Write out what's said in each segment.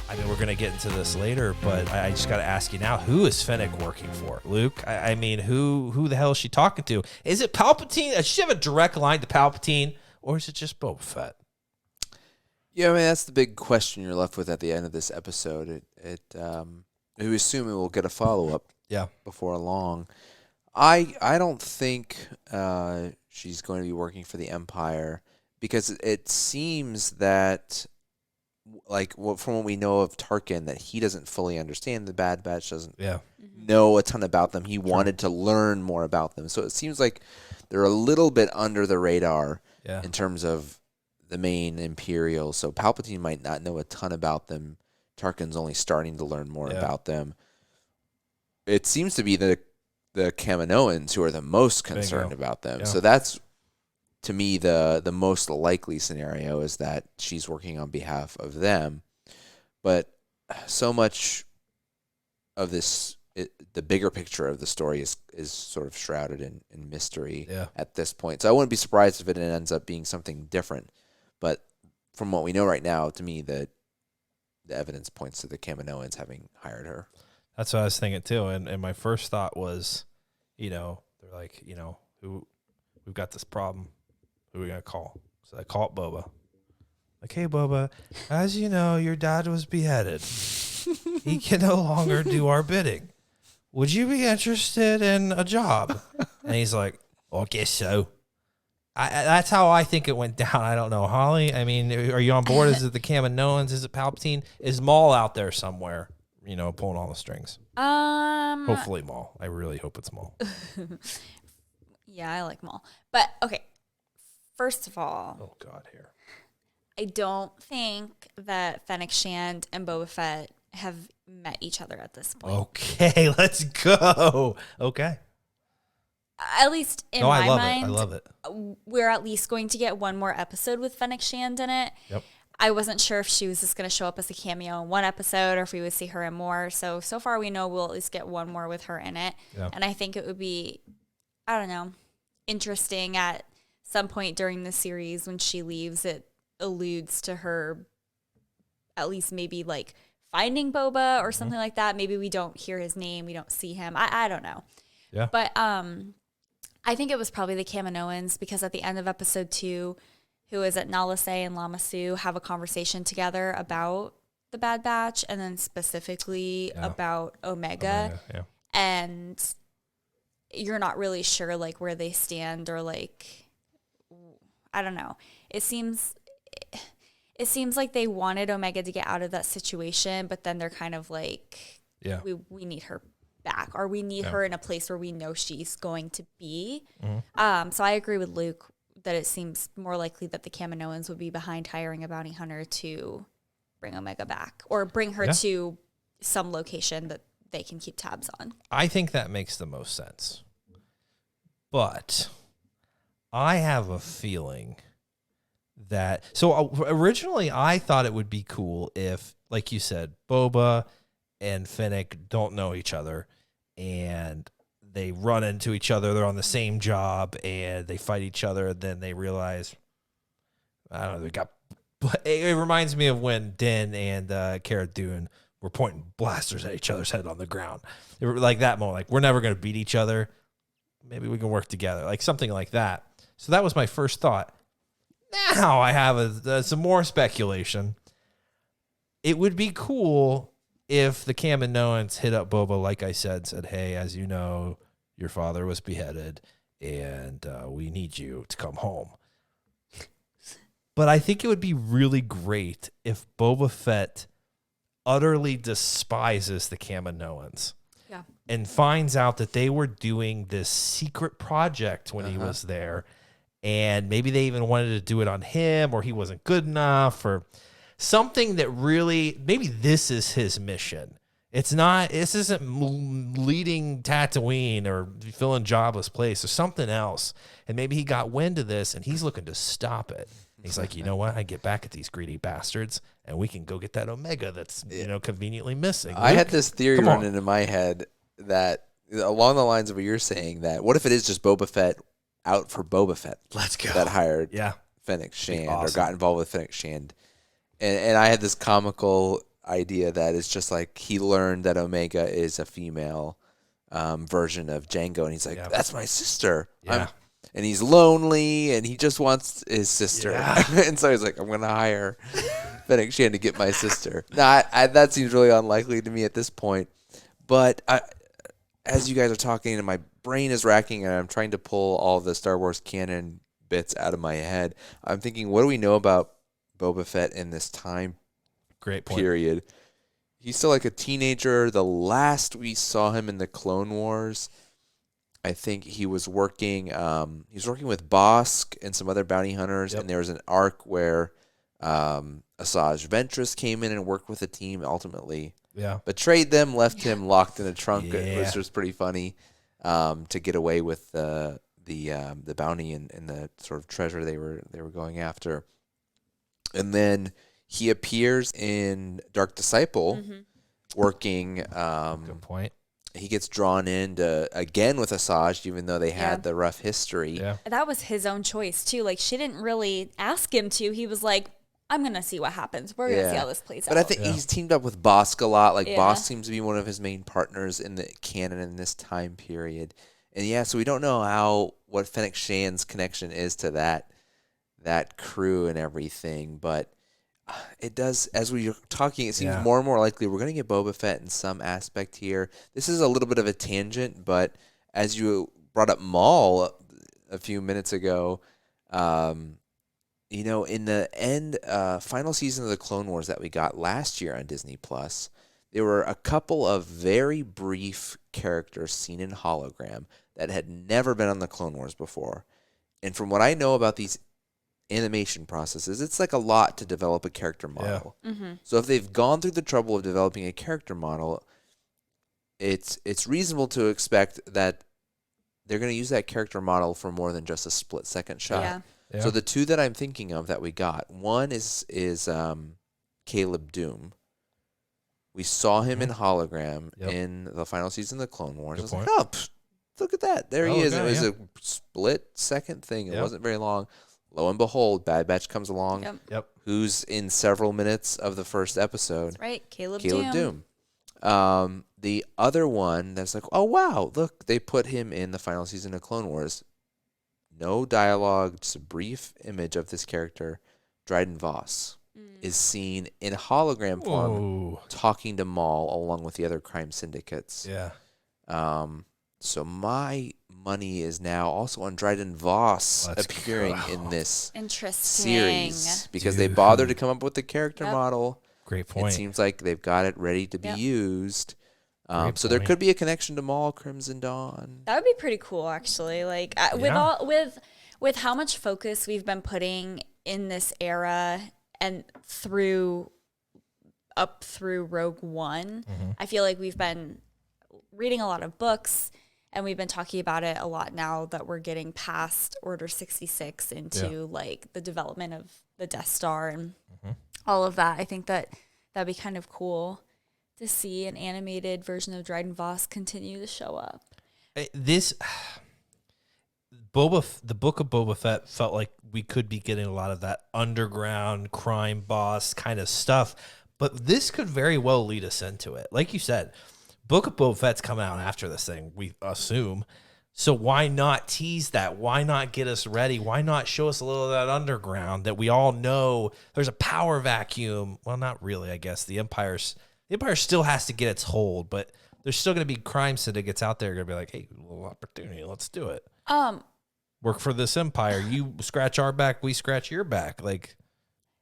I mean, we're going to get into this later, but I just got to ask you now, who is Fennec working for? Luke, I mean, who the hell is she talking to? Is it Palpatine? Does she have a direct line to Palpatine, or is it just Boba Fett? Yeah, I mean, that's the big question you're left with at the end of this episode. We assume it will get a follow-up before long. I don't think she's going to be working for the Empire because it seems that, like, from what we know of Tarkin, that he doesn't fully understand the Bad Batch, doesn't know a ton about them. He wanted to learn more about them. So it seems like they're a little bit under the radar in terms of the main Imperials. So Palpatine might not know a ton about them. Tarkin's only starting to learn more about them. It seems to be the Kaminoans who are the most concerned about them. Yeah. So that's, to me, the most likely scenario is that she's working on behalf of them. But so much of this, the bigger picture of the story is sort of shrouded in mystery at this point. So I wouldn't be surprised if it ends up being something different. But from what we know right now, to me, the evidence points to the Kaminoans having hired her. That's what I was thinking too. And my first thought was, they're like, we've got this problem. Who are we going to call? So I call it Boba. Like, hey, Boba, as you know, your dad was beheaded. He can no longer do our bidding. Would you be interested in a job? And he's like, I guess so. That's how I think it went down. I don't know. Holly, I mean, are you on board? Is it the Kaminoans? Is it Palpatine? Is Maul out there somewhere, pulling all the strings? Hopefully Maul. I really hope it's Maul. Yeah, I like Maul. But, okay, first of all. Oh, God, here. I don't think that Fennec Shand and Boba Fett have met each other at this point. Okay, let's go. Okay. At least in my mind, I love it. We're at least going to get one more episode with Fennec Shand in it. Yep. I wasn't sure if she was just going to show up as a cameo in one episode or if we would see her in more. So far we know we'll at least get one more with her in it. Yeah. And I think it would be, I don't know, interesting at some point during the series when she leaves. It alludes to her at least maybe like finding Boba or something like that. Maybe we don't hear his name. We don't see him. I don't know. Yeah. But I think it was probably the Kaminoans because at the end of episode 2, who is at Nala Se and Lama Su have a conversation together about the Bad Batch and then specifically about Omega. Yeah. And you're not really sure like where they stand or like, I don't know. It seems like they wanted Omega to get out of that situation, but then they're kind of like, we need her back, or we need her in a place where we know she's going to be. Mm-hmm. So I agree with Luke that it seems more likely that the Kaminoans would be behind hiring a bounty hunter to bring Omega back or bring her to some location that they can keep tabs on. I think that makes the most sense. But I have a feeling that... So originally I thought it would be cool if, like you said, Boba and Fennec don't know each other and they run into each other. They're on the same job and they fight each other. And then they realize, I don't know, it reminds me of when Din and Cara Dune were pointing blasters at each other's head on the ground. They were like that moment, like, we're never going to beat each other. Maybe we can work together, like something like that. So that was my first thought. Now I have some more speculation. It would be cool if the Kaminoans hit up Boba, like I said, hey, as you know, your father was beheaded, and we need you to come home. But I think it would be really great if Boba Fett utterly despises the Kaminoans and finds out that they were doing this secret project when he was there, and maybe they even wanted to do it on him, or he wasn't good enough, or something that really, maybe this is his mission. This isn't leading Tatooine or filling Jabba's place or something else. And maybe he got wind of this and he's looking to stop it. He's like, you know what? I get back at these greedy bastards and we can go get that Omega that's, conveniently missing. I had this theory running in my head that along the lines of what you're saying, that what if it is just Boba Fett out for Boba Fett? Let's go. That hired Fennec Shand or got involved with Fennec Shand. And I had this comical idea that it's just like he learned that Omega is a female version of Django, and he's like, that's my sister. Yeah. And he's lonely, and he just wants his sister. Yeah. And so he's like, I'm going to hire Fennec Shand to get my sister. Now, that seems really unlikely to me at this point. But as you guys are talking, and my brain is racking, and I'm trying to pull all the Star Wars canon bits out of my head, I'm thinking, what do we know about Boba Fett in this time period? He's still like a teenager. The last we saw him in the Clone Wars, I think he was working with Bosk and some other bounty hunters, and there was an arc where Asajj Ventress came in and worked with the team, ultimately betrayed them, left him locked in a trunk, which was pretty funny, to get away with the bounty and the sort of treasure they were going after. And then he appears in Dark Disciple, working. Good point. He gets drawn into again with Asajj, even though they had the rough history. Yeah. That was his own choice too. Like, she didn't really ask him to. He was like, I'm gonna see what happens. We're gonna see how this plays out. But I think he's teamed up with Bosk a lot. Like, Bosk seems to be one of his main partners in the canon in this time period. And so we don't know what Fennec Shand's connection is to that crew and everything. But it does, as we're talking, it seems more and more likely we're going to get Boba Fett in some aspect here. This is a little bit of a tangent, but as you brought up Maul a few minutes ago, in the final season of the Clone Wars that we got last year on Disney Plus, there were a couple of very brief characters seen in hologram that had never been on the Clone Wars before. And from what I know about these animation processes, it's like a lot to develop a character model. So if they've gone through the trouble of developing a character model, it's reasonable to expect that they're going to use that character model for more than just a split-second shot. So the two that I'm thinking of that we got, one is Caleb Doom. We saw him in hologram in the final season of the Clone Wars. I was like, look at that. There he is. It was a split-second thing. It wasn't very long. Lo and behold, Bad Batch comes along, who's in several minutes of the first episode. That's right, Caleb Doom. The other one that's like, oh, wow, look, they put him in the final season of Clone Wars. No dialogue, just a brief image of this character. Dryden Voss is seen in hologram form talking to Maul along with the other crime syndicates. So my money is now also on Dryden Voss appearing in this series because they bothered to come up with the character model. Great point. It seems like they've got it ready to be used. So there could be a connection to Maul, Crimson Dawn. That would be pretty cool, actually. Like with how much focus we've been putting in this era and up through Rogue One, I feel like we've been reading a lot of books. And we've been talking about it a lot now that we're getting past Order 66 into like the development of the Death Star and all of that. I think that'd be kind of cool to see an animated version of Dryden Voss continue to show up. The Book of Boba Fett felt like we could be getting a lot of that underground crime boss kind of stuff, but this could very well lead us into it. Like you said, Book of Boba Fett's coming out after this thing, we assume. So why not tease that? Why not get us ready? Why not show us a little of that underground that we all know there's a power vacuum? Well, not really, I guess. The Empire still has to get its hold, but there's still going to be crime syndicates out there going to be like, hey, a little opportunity, let's do it. Work for this Empire. You scratch our back, we scratch your back. Like,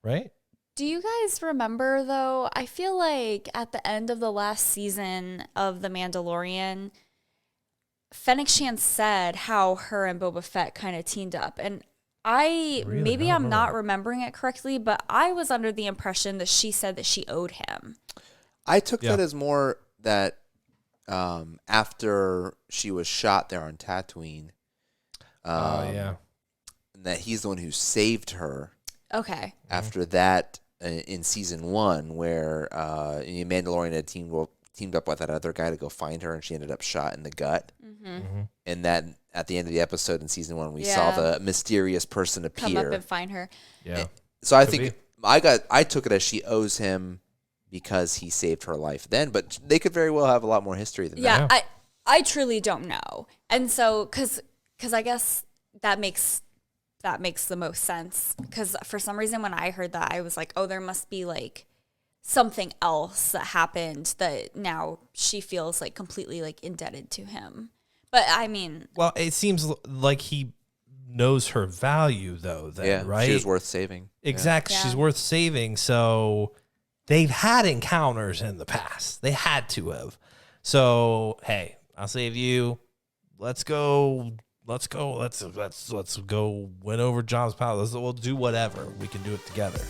right? Do you guys remember, though, I feel like at the end of the last season of The Mandalorian, Fennec Shand said how her and Boba Fett kind of teamed up. And I'm not remembering it correctly, but I was under the impression that she said that she owed him. I took that as more that after she was shot there on Tatooine, that he's the one who saved her. Okay. After that, in season 1, where Mandalorian had teamed up with that other guy to go find her, and she ended up shot in the gut. And then at the end of the episode in season 1, we saw the mysterious person appear, come up and find her. So I think I took it as she owes him because he saved her life then, but they could very well have a lot more history than that. Yeah, I truly don't know. And so, because I guess that makes the most sense. Because for some reason, when I heard that, I was like, oh, there must be like something else that happened that now she feels like completely like indebted to him. But I mean, well, it seems like he knows her value though. Then, right? She was worth saving. Exactly, Yeah. she's worth saving. So they've had encounters in the past. They had to have. So hey, I'll save you. Let's go. Let's go. Let's go win over John's palace. We'll do whatever. We can do it together.